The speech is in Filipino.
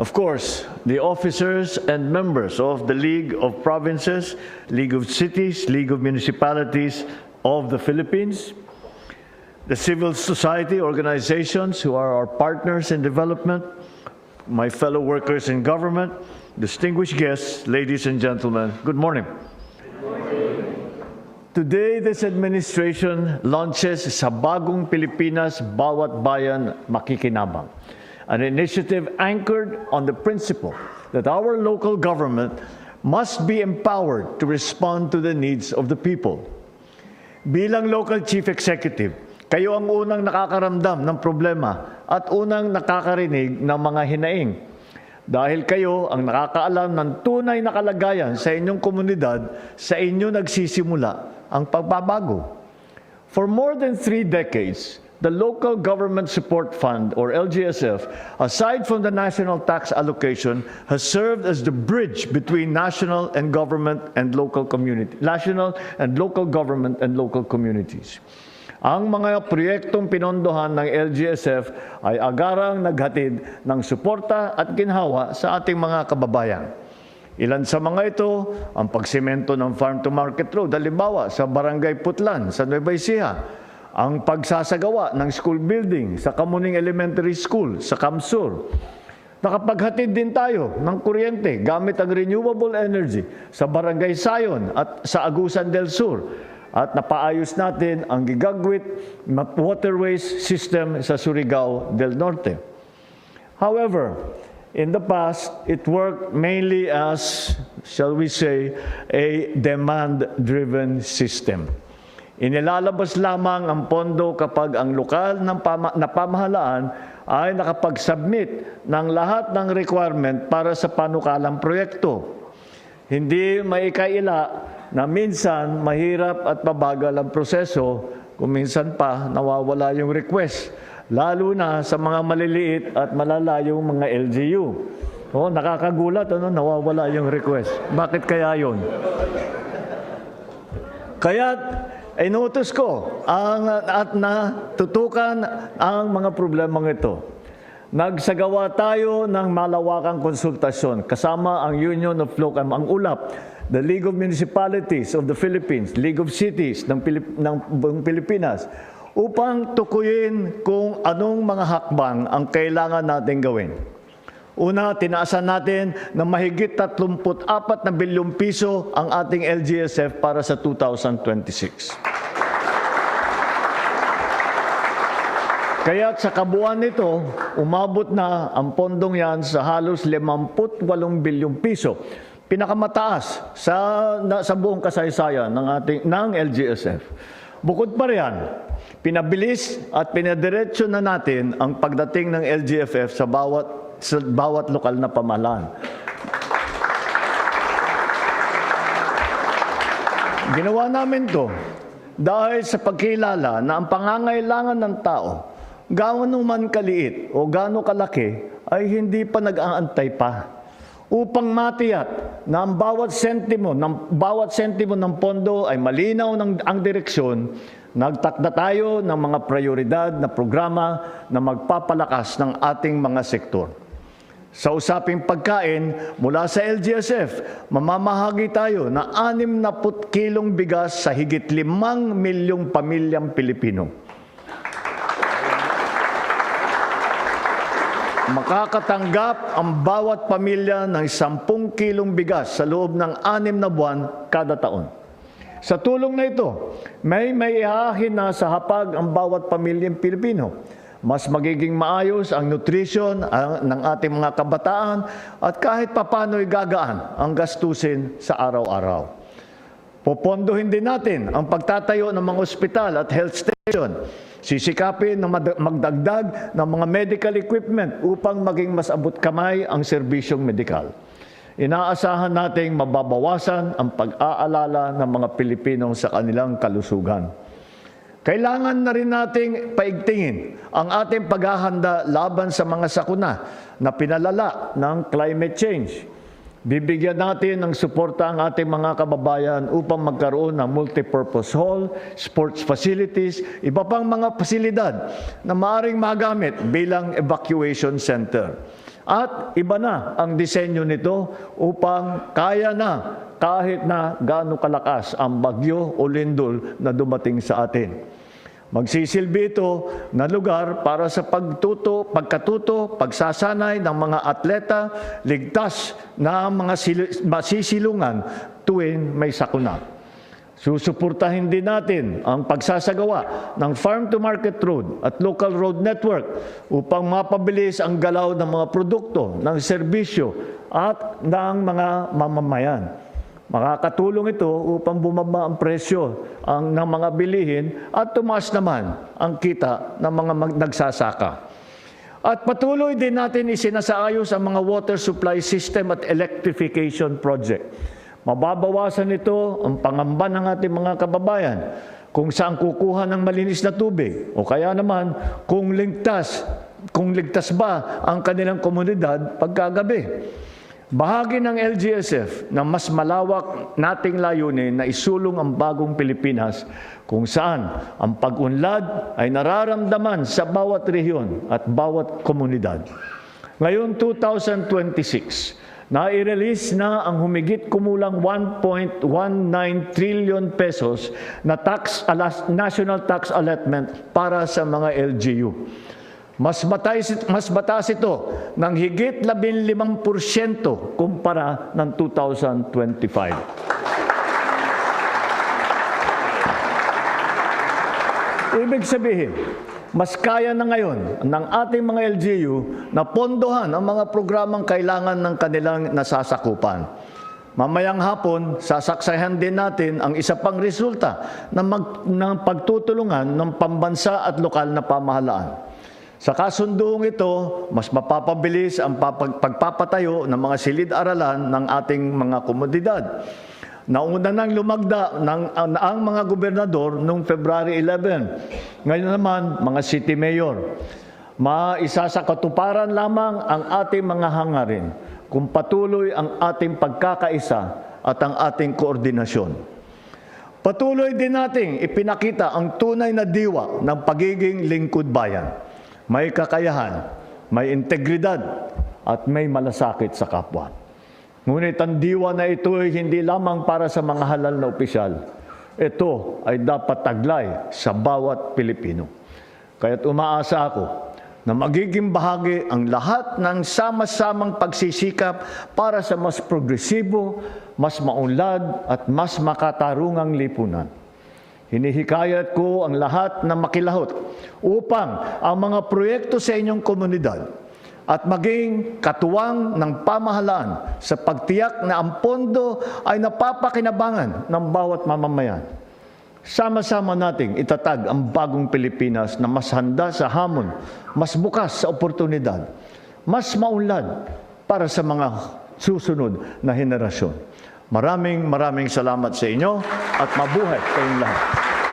Of course, the officers and members of the League of Provinces, League of Cities, League of Municipalities of the Philippines, the civil society organizations who are our partners in development, my fellow workers in government, distinguished guests, ladies and gentlemen, good morning. Today, this administration launches sa Bagong Pilipinas, Bawat Bayan Makikinabang, an initiative anchored on the principle that our local government must be empowered to respond to the needs of the people. Bilang local chief executive, kayo ang unang nakakaramdam ng problema at unang nakakarinig ng mga hinaing. Dahil kayo ang nakakaalam ng tunay na kalagayan sa inyong komunidad, sa inyo nagsisimula ang pagbabago. For more than 3 decades, the Local Government Support Fund, or LGSF, aside from the national tax allocation, has served as the bridge between national and local government and local communities. Ang mga proyektong pinondohan ng LGSF ay agarang naghatid ng suporta at ginhawa sa ating mga kababayan. Ilan sa mga ito, ang pagsemento ng Farm to Market Road, halimbawa sa Barangay Putlan, sa Nueva Ecija, ang pagsasagawa ng school building sa Kamuning Elementary School sa Kamsur. Nakapaghatid din tayo ng kuryente gamit ang renewable energy sa Barangay Sayon at sa Agusan del Sur. At napaayos natin ang gigagwit waterways system sa Surigao del Norte. However, in the past, it worked mainly as, shall we say, a demand-driven system. Inilalabas lamang ang pondo kapag ang lokal na pamahalaan ay nakapag-submit ng lahat ng requirement para sa panukalang proyekto. Hindi maikaila na minsan mahirap at mabagal ang proseso, kung minsan pa nawawala yung request, lalo na sa mga maliliit at malalayong mga LGU. Nakakagulat, nawawala yung request. Bakit kaya yun? Kaya inutos ko at natutukan ang mga problemang ito. Nagsagawa tayo ng malawakang konsultasyon kasama ang Union of Local, ang ULAP, the League of Municipalities of the Philippines, League of Cities ng Pilipinas, upang tukuyin kung anong mga hakbang ang kailangan natin gawin. Una, tinaasan natin na mahigit 34 na bilyong piso ang ating LGSF para sa 2026. Kaya sa kabuuan nito, umabot na ang pondong yan sa halos 58 bilyong piso. Pinakamataas sa buong kasaysayan ng LGSF. Bukod pa riyan, pinabilis at pinadiretso na natin ang pagdating ng LGFF sa bawat lokal na pamahalaan. Ginawa namin to dahil sa pagkilala na ang pangangailangan ng tao, gaano man kaliit o gaano kalaki, ay hindi pa nag-aantay pa. Upang matiyak na ang bawat sentimo ng pondo ay malinaw ang direksyon, nagtakda tayo ng mga prioridad na programa na magpapalakas ng ating mga sektor. Sa usaping pagkain, mula sa LGSF, mamamahagi tayo ng 60 kilong bigas sa higit 5 milyong pamilyang Pilipino. Makakatanggap ang bawat pamilya ng 10 kilong bigas sa loob ng 6 na buwan kada taon. Sa tulong na ito, may ihahin na sa hapag ang bawat pamilyang Pilipino. Mas magiging maayos ang nutrition ng ating mga kabataan at kahit papano'y gagaan ang gastusin sa araw-araw. Popondohin din natin ang pagtatayo ng mga ospital at health station. Sisikapin na magdagdag ng mga medical equipment upang maging mas abot kamay ang serbisyong medikal. Inaasahan nating mababawasan ang pag-aalala ng mga Pilipino sa kanilang kalusugan. Kailangan na rin nating paigtingin ang ating paghahanda laban sa mga sakuna na pinalala ng climate change. Bibigyan natin ng suporta ang ating mga kababayan upang magkaroon ng multipurpose hall, sports facilities, iba pang mga pasilidad na maaaring magamit bilang evacuation center. At iba na ang disenyo nito upang kaya na kahit na gaano kalakas ang bagyo o lindol na dumating sa atin. Magsisilbi ito na lugar para sa pagkatuto, pagsasanay ng mga atleta, ligtas na mga masisilungan tuwing may sakuna. Susuportahin din natin ang pagsasagawa ng farm-to-market road at local road network upang mapabilis ang galaw ng mga produkto, ng serbisyo at ng mga mamamayan. Makakatulong ito upang bumaba ang presyo ng mga bilihin at tumaas naman ang kita ng mga nagsasaka. At patuloy din natin isinasaayos ang mga water supply system at electrification project. Mababawasan nito ang pangamba ng ating mga kababayan kung saan kukuha ng malinis na tubig o kaya naman kung ligtas ba ang kanilang komunidad pagkagabi. Bahagi ng LGSF na mas malawak nating layunin na isulong ang bagong Pilipinas kung saan ang pag-unlad ay nararamdaman sa bawat rehiyon at bawat komunidad. Ngayon 2026, nai-release na ang humigit kumulang 1.19 trillion pesos na national tax allotment para sa mga LGU. Mas mataas ito ng higit 15% kumpara ng 2025. Ibig sabihin, mas kaya na ngayon ng ating mga LGU na pondohan ang mga programang kailangan ng kanilang nasasakupan. Mamayang hapon, sasaksayan din natin ang isa pang resulta ng pagtutulungan ng pambansa at lokal na pamahalaan. Sa kasunduong ito, mas mapapabilis ang pagpapatayo ng mga silid-aralan ng ating mga komunidad. Nauna nang lumagda ang mga gobernador noong February 11. Ngayon naman, mga city mayor. Maisa sa katuparan lamang ang ating mga hangarin kung patuloy ang ating pagkakaisa at ang ating koordinasyon. Patuloy din nating ipinakita ang tunay na diwa ng pagiging lingkod bayan. May kakayahan, may integridad, at may malasakit sa kapwa. Ngunit ang diwa na ito ay hindi lamang para sa mga halal na opisyal. Ito ay dapat taglay sa bawat Pilipino. Kaya't umaasa ako na magiging bahagi ang lahat ng sama-samang pagsisikap para sa mas progresibo, mas maunlad at mas makatarungang lipunan. Hinihikayat ko ang lahat na makilahot upang ang mga proyekto sa inyong komunidad at maging katuwang ng pamahalaan sa pagtiyak na ang pondo ay napapakinabangan ng bawat mamamayan. Sama-sama nating itatag ang bagong Pilipinas na mas handa sa hamon, mas bukas sa oportunidad, mas maunlad para sa mga susunod na henerasyon. Maraming salamat sa inyo at mabuhay kayong lahat.